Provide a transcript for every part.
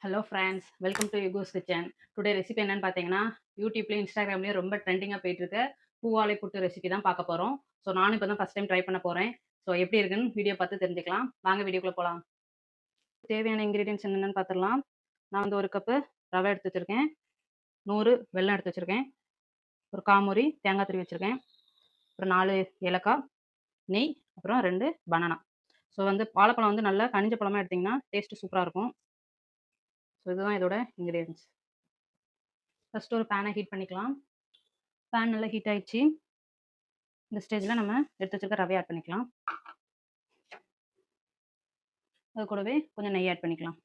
Hello friends, welcome to யுகோஸ் kitchen. Today recipe என்னன்னு பார்த்தீங்கன்னா, யூடியூப்லேயும் இன்ஸ்டாகிராம்லேயும் ரொம்ப ட்ரெண்டிங்காக போயிட்டு இருக்க பூவாழை புட்டு ரெசிபி தான் பார்க்க போகிறோம். ஸோ நானும் இப்போ தான் ஃபஸ்ட் டைம் ட்ரை பண்ண போகிறேன். ஸோ எப்படி இருக்குன்னு வீடியோ பார்த்து தெரிஞ்சுக்கலாம். வாங்க வீடியோக்குள்ளே போகலாம். தேவையான இன்க்ரீடியன்ஸ் என்னென்னு பார்த்துடலாம். நான் வந்து 1 கப்பு ரவை எடுத்து வச்சுருக்கேன், 100 வெல்லம் எடுத்து வச்சுருக்கேன், ஒரு காமுரி தேங்காய் துருவி வச்சுருக்கேன், அப்புறம் 4 ஏலக்காய், நெய், அப்புறம் 2 பனானா. ஸோ வந்து வாழைப்பழம் வந்து நல்லா கனிஞ்ச பழமாக எடுத்திங்கன்னா டேஸ்ட்டு சூப்பராக இருக்கும். ஸோ இதுதான் இதோட இன்க்ரீடியன்ஸ். ஃபஸ்ட்டு ஒரு பேனை ஹீட் பண்ணிக்கலாம். பேன் நல்லா ஹீட் ஆயிடுச்சு. இந்த ஸ்டேஜில் நம்ம எடுத்து வச்சிருக்க ரவையை ஆட் பண்ணிக்கலாம். அது கூடவே கொஞ்சம் நெய் ஆட் பண்ணிக்கலாம்.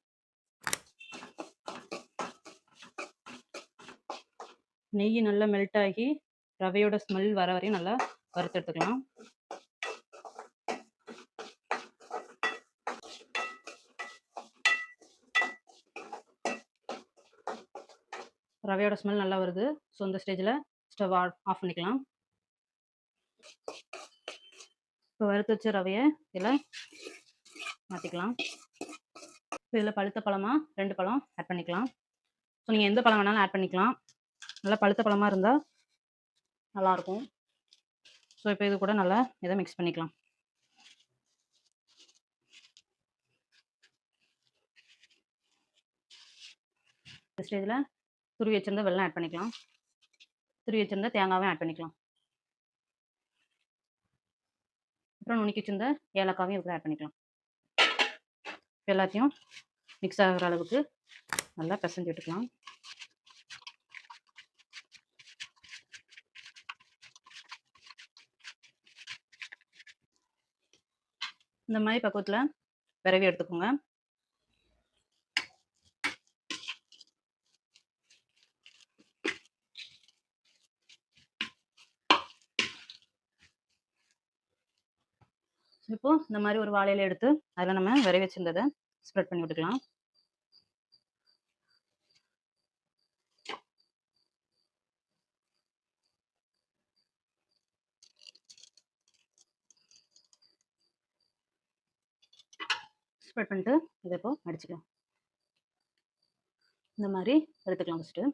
நெய் நல்லா மெல்ட் ஆகி ரவையோட ஸ்மெல் வர வரையும் நல்லா வறுத்து எடுத்துக்கலாம். ரவையோட ஸ்மெல் நல்லா வருது. ஸோ இந்த ஸ்டேஜில் ஸ்டவ் ஆஃப் பண்ணிக்கலாம். இப்போ வறுத்து வச்ச ரவையை இதில் மாற்றிக்கலாம். இதில் பழுத்த பழமாக 2 பழம் ஆட் பண்ணிக்கலாம். ஸோ நீங்கள் எந்த பழம் வேணாலும் ஆட் பண்ணிக்கலாம். நல்லா பழுத்த பழமாக இருந்தால் நல்லாயிருக்கும். ஸோ இப்போ இது கூட நல்லா இதை மிக்ஸ் பண்ணிக்கலாம். இந்த ஸ்டேஜில் துருவி வச்சிருந்த வெல்லம் ஆட் பண்ணிக்கலாம். துருவி வச்சிருந்த தேங்காயும் ஆட் பண்ணிக்கலாம். அப்புறம் நுணுக்கி வச்சிருந்த ஏலக்காவையும் இதுக்கு ஆட் பண்ணிக்கலாம். எல்லாத்தையும் மிக்ஸ் ஆகிற அளவுக்கு நல்லா பிசைஞ்சு விட்டுக்கலாம். இந்த மாதிரி பக்குவத்தில் விரவி எடுத்துக்கோங்க. இப்போ இந்த மாதிரி ஒரு வாழையில எடுத்து அதில் நம்ம விரவி வச்சிருந்ததை ஸ்ப்ரெட் பண்ணி விட்டுக்கலாம். ஸ்ப்ரெட் பண்ணிட்டு இதை இப்போ அடிச்சுக்கலாம். இந்த மாதிரி எடுத்துக்கலாம். ஃபஸ்ட்டு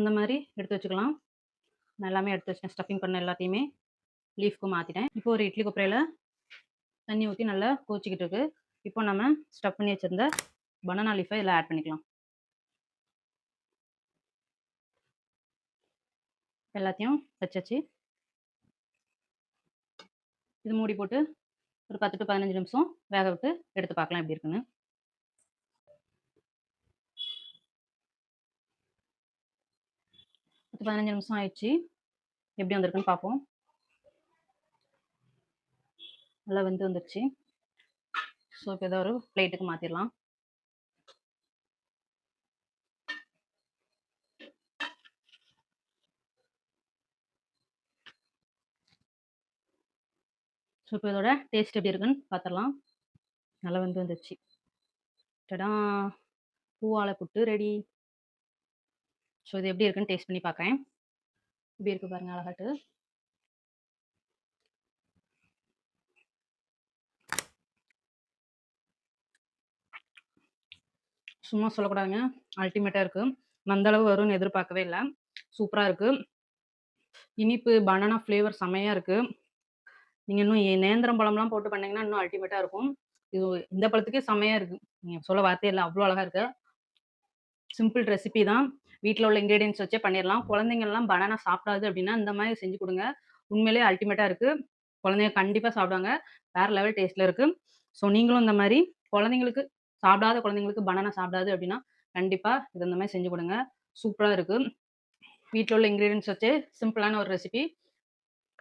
இந்த மாதிரி எடுத்து வச்சுக்கலாம். நான் எல்லாமே எடுத்து வச்சேன். ஸ்டஃபிங் பண்ண எல்லாத்தையுமே லீஃப்க்கு மாற்றிட்டேன். இப்போ ஒரு இட்லி கொப்பரையில் தண்ணி ஊற்றி நல்லா கொதிச்சிக்கிட்டு இருக்கு. இப்போ நம்ம ஸ்டஃப் பண்ணி வச்சுருந்த பனானா லீஃபை இதில் ஆட் பண்ணிக்கலாம். எல்லாத்தையும் வச்சாச்சு. இது மூடி போட்டு ஒரு 10 to 15 நிமிஷம் வேக விட்டு எடுத்து பார்க்கலாம் எப்படி இருக்குன்னு. பத்து 15 நிமிஷம் ஆயிடுச்சு. எப்படி வந்திருக்குன்னு பார்ப்போம். நல்லா வெந்து வந்துருச்சு. ஸோ இப்போ ஏதோ ஒரு பிளேட்டுக்கு மாற்றிடலாம். ஸோ இப்போ இதோட டேஸ்ட் எப்படி இருக்குன்னு பார்த்துடலாம். நல்லா வெந்து வந்துருச்சு. டடா, பூவாழை புட்டு ரெடி. ஸோ இது எப்படி இருக்குன்னு டேஸ்ட் பண்ணி பார்க்குறேன். எப்படி இருக்கு பாருங்க அழகாட்டு. சும்மா சொல்லக்கூடாதுங்க, அல்டிமேட்டாக இருக்குது. அந்தளவு வரும்னு எதிர்பார்க்கவே இல்லை. சூப்பராக இருக்குது. இனிப்பு பனானா ஃப்ளேவர் செம்மையாக இருக்குது. நீங்கள் இன்னும் நேந்திரம் பழம்லாம் போட்டு பண்ணிங்கன்னா இன்னும் அல்டிமேட்டாக இருக்கும். இது இந்த பழத்துக்கே செம்மையாக இருக்குது. நீங்கள் சொல்ல வார்த்தையே இல்லை, அவ்வளோ அழகாக இருக்குது. சிம்பிள் ரெசிபி தான். வீட்டில் உள்ள இன்க்ரீடியன்ஸ் வச்சே பண்ணிடலாம். குழந்தைங்கள்லாம் பனானா சாப்பிடாது அப்படின்னா இந்த மாதிரி செஞ்சு கொடுங்க. உண்மையிலேயே அல்டிமேட்டாக இருக்குது. குழந்தைங்க கண்டிப்பாக சாப்பிடுவாங்க. வேறு லெவல் டேஸ்ட்டில் இருக்குது. ஸோ நீங்களும் இந்த மாதிரி குழந்தைங்களுக்கு சாப்பிடாத குழந்தைங்களுக்கு பனானா சாப்பிடாது அப்படின்னா கண்டிப்பாக இது இந்த மாதிரி செஞ்சு கொடுங்க. சூப்பராக இருக்குது. வீட்டில் உள்ள இன்க்ரீடியன்ஸ் வச்சு சிம்பிளான ஒரு ரெசிபி.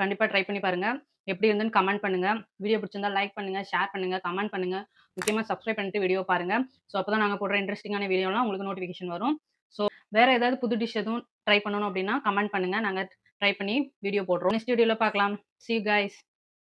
கண்டிப்பாக ட்ரை பண்ணி பாருங்கள். எப்படி இருந்துன்னு கமெண்ட் பண்ணுங்கள். வீடியோ பிடிச்சிருந்தா லைக் பண்ணுங்கள், ஷேர் பண்ணுங்கள், கமெண்ட் பண்ணுங்கள். முக்கியமாக சப்ஸ்கிரைப் பண்ணிட்டு வீடியோ பாருங்கள். ஸோ அப்போ தான் நாங்கள் போடுற இன்ட்ரெஸ்டிங்கான வீடியோலாம் உங்களுக்கு நோட்டிஃபிகேஷன் வரும். ஸோ வேறு ஏதாவது புது டிஷ் எதுவும் ட்ரை பண்ணணும் அப்படின்னா கமெண்ட் பண்ணுங்கள். நாங்கள் ட்ரை பண்ணி வீடியோ போடுறோம். நெக்ஸ்ட் வீடியோவில் பார்க்கலாம். See you guys.